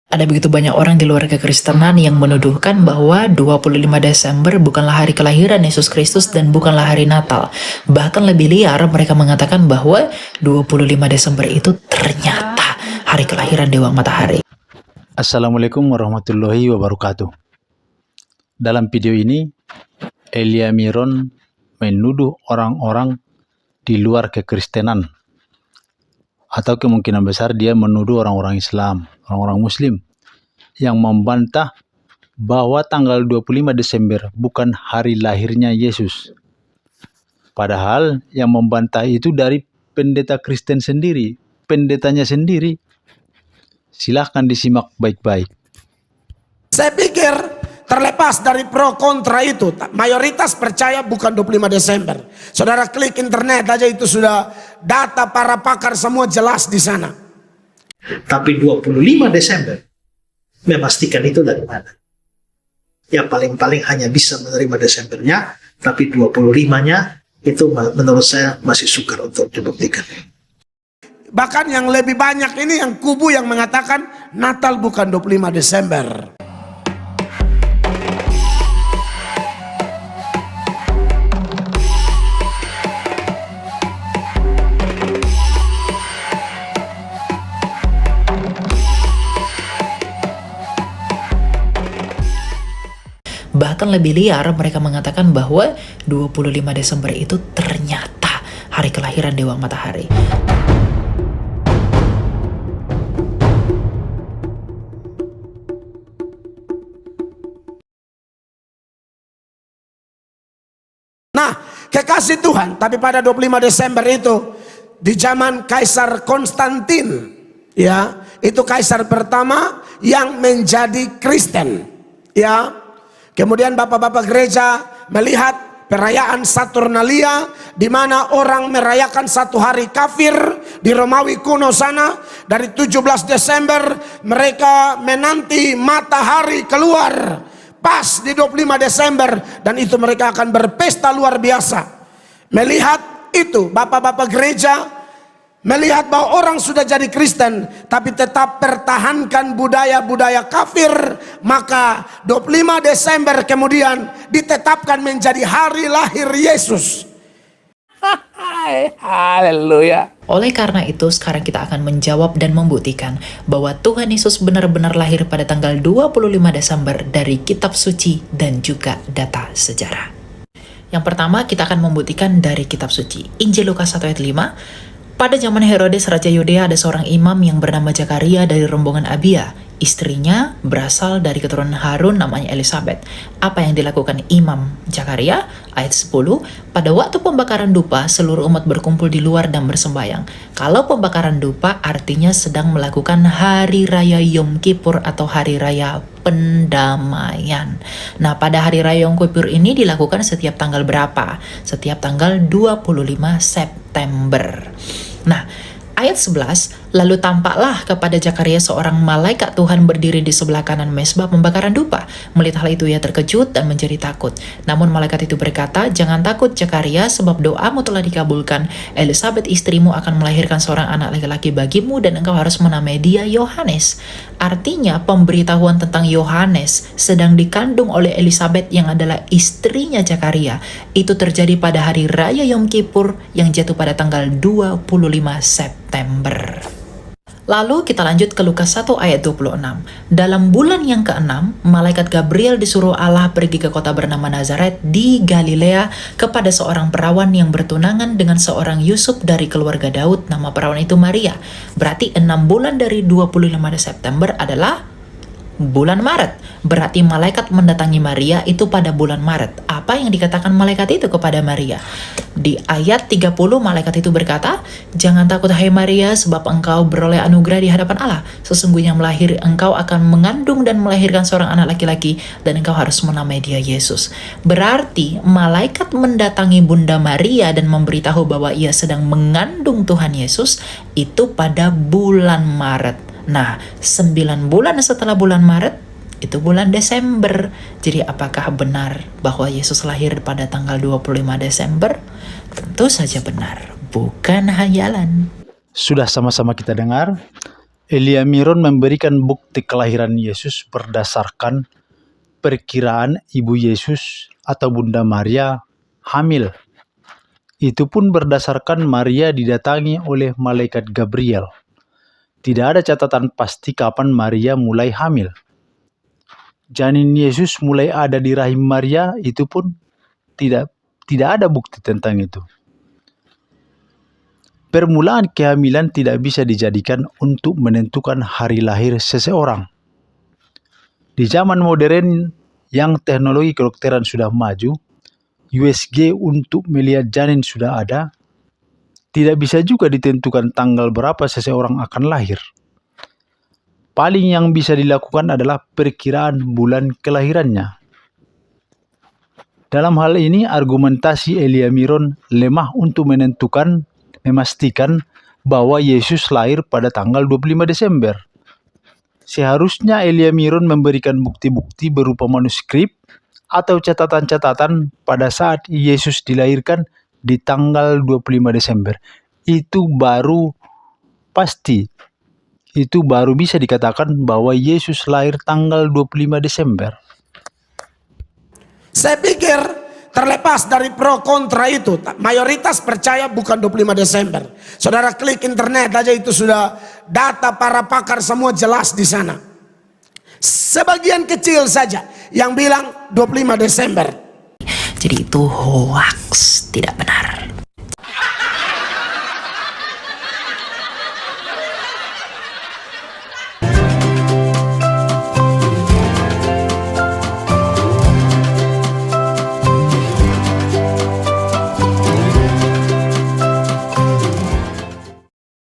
Ada begitu banyak orang di luar kekristenan yang menuduhkan bahwa 25 Desember bukanlah hari kelahiran Yesus Kristus dan bukanlah hari Natal. Bahkan lebih liar, mereka mengatakan bahwa 25 Desember itu ternyata hari kelahiran Dewa Matahari. Assalamualaikum warahmatullahi wabarakatuh. Dalam video ini, Elia Miron menuduh orang-orang di luar kekristenan, atau kemungkinan besar dia menuduh orang-orang Islam, orang-orang Muslim, yang membantah bahwa tanggal 25 Desember bukan hari lahirnya Yesus. Padahal yang membantah itu dari pendeta Kristen sendiri, pendetanya sendiri. Silahkan disimak baik-baik. Saya pikir terlepas dari pro kontra itu, mayoritas percaya bukan 25 Desember. Saudara klik internet aja itu sudah data para pakar semua jelas di sana. Tapi 25 Desember memastikan itu dari mana? Ya paling-paling hanya bisa menerima Desembernya, tapi 25-nya itu menurut saya masih sukar untuk dibuktikan. Bahkan yang lebih banyak ini yang kubu yang mengatakan Natal bukan 25 Desember. Bahkan lebih liar, mereka mengatakan bahwa 25 Desember itu ternyata hari kelahiran Dewa Matahari. Nah, kekasih Tuhan, tapi pada 25 Desember itu di zaman Kaisar Konstantin, ya, itu kaisar pertama yang menjadi Kristen, ya. Kemudian bapak-bapak gereja melihat perayaan Saturnalia, di mana orang merayakan satu hari kafir di Romawi kuno sana. Dari 17 Desember mereka menanti matahari keluar pas di 25 Desember, dan itu mereka akan berpesta luar biasa. Melihat itu, bapak-bapak gereja melihat bahwa orang sudah jadi Kristen tapi tetap pertahankan budaya-budaya kafir, maka 25 Desember kemudian ditetapkan menjadi hari lahir Yesus. Haleluya. Oleh karena itu, sekarang kita akan menjawab dan membuktikan bahwa Tuhan Yesus benar-benar lahir pada tanggal 25 Desember dari kitab suci dan juga data sejarah. Yang pertama, kita akan membuktikan dari kitab suci. Injil Lukas 1 ayat 5. Pada zaman Herodes Raja Yudea ada seorang imam yang bernama Zakaria dari rombongan Abia. Istrinya berasal dari keturunan Harun, namanya Elisabeth. Apa yang dilakukan Imam Zakaria? Ayat 10. Pada waktu pembakaran dupa, seluruh umat berkumpul di luar dan bersembayang. Kalau pembakaran dupa artinya sedang melakukan hari raya Yom Kippur atau hari raya pendamaian. Nah, pada hari raya Yom Kippur ini dilakukan setiap tanggal berapa? Setiap tanggal 25 September. Nah, ayat 11, lalu tampaklah kepada Zakaria seorang malaikat Tuhan berdiri di sebelah kanan mezbah pembakaran dupa. Melihat hal itu ia terkejut dan menjadi takut. Namun malaikat itu berkata, "Jangan takut Zakaria, sebab doamu telah dikabulkan. Elisabeth istrimu akan melahirkan seorang anak laki-laki bagimu dan engkau harus menamai dia Yohanes." Artinya pemberitahuan tentang Yohanes sedang dikandung oleh Elisabeth yang adalah istrinya Zakaria itu terjadi pada hari raya Yom Kippur yang jatuh pada tanggal 25 September. Lalu kita lanjut ke Lukas 1 ayat 26. Dalam bulan yang ke-6, malaikat Gabriel disuruh Allah pergi ke kota bernama Nazaret di Galilea kepada seorang perawan yang bertunangan dengan seorang Yusuf dari keluarga Daud. Nama perawan itu Maria. Berarti 6 bulan dari 25 September adalah bulan Maret. Berarti malaikat mendatangi Maria itu pada bulan Maret. Apa yang dikatakan malaikat itu kepada Maria? Di ayat 30 malaikat itu berkata, "Jangan takut hai Maria, sebab engkau beroleh anugerah di hadapan Allah. Sesungguhnya engkau akan mengandung dan melahirkan seorang anak laki-laki, dan engkau harus menamai dia Yesus." Berarti malaikat mendatangi Bunda Maria dan memberitahu bahwa ia sedang mengandung Tuhan Yesus itu pada bulan Maret. Nah, 9 bulan setelah bulan Maret, itu bulan Desember. Jadi apakah benar bahwa Yesus lahir pada tanggal 25 Desember? Tentu saja benar, bukan hayalan. Sudah sama-sama kita dengar Elia Miron memberikan bukti kelahiran Yesus berdasarkan perkiraan ibu Yesus atau Bunda Maria hamil. Itu pun berdasarkan Maria didatangi oleh malaikat Gabriel. Tidak ada catatan pasti kapan Maria mulai hamil. Janin Yesus mulai ada di rahim Maria, itu pun tidak ada bukti tentang itu. Permulaan kehamilan tidak bisa dijadikan untuk menentukan hari lahir seseorang. Di zaman modern yang teknologi kedokteran sudah maju, USG untuk melihat janin sudah ada, tidak bisa juga ditentukan tanggal berapa seseorang akan lahir. Paling yang bisa dilakukan adalah perkiraan bulan kelahirannya. Dalam hal ini, argumentasi Elia Miron lemah untuk memastikan bahwa Yesus lahir pada tanggal 25 Desember. Seharusnya Elia Miron memberikan bukti-bukti berupa manuskrip atau catatan-catatan pada saat Yesus dilahirkan di tanggal 25 Desember. Itu baru pasti. Itu baru bisa dikatakan bahwa Yesus lahir tanggal 25 Desember. Saya pikir terlepas dari pro kontra itu, mayoritas percaya bukan 25 Desember. Saudara klik internet aja itu sudah data para pakar semua jelas di sana. Sebagian kecil saja yang bilang 25 Desember. Jadi itu hoax, tidak benar.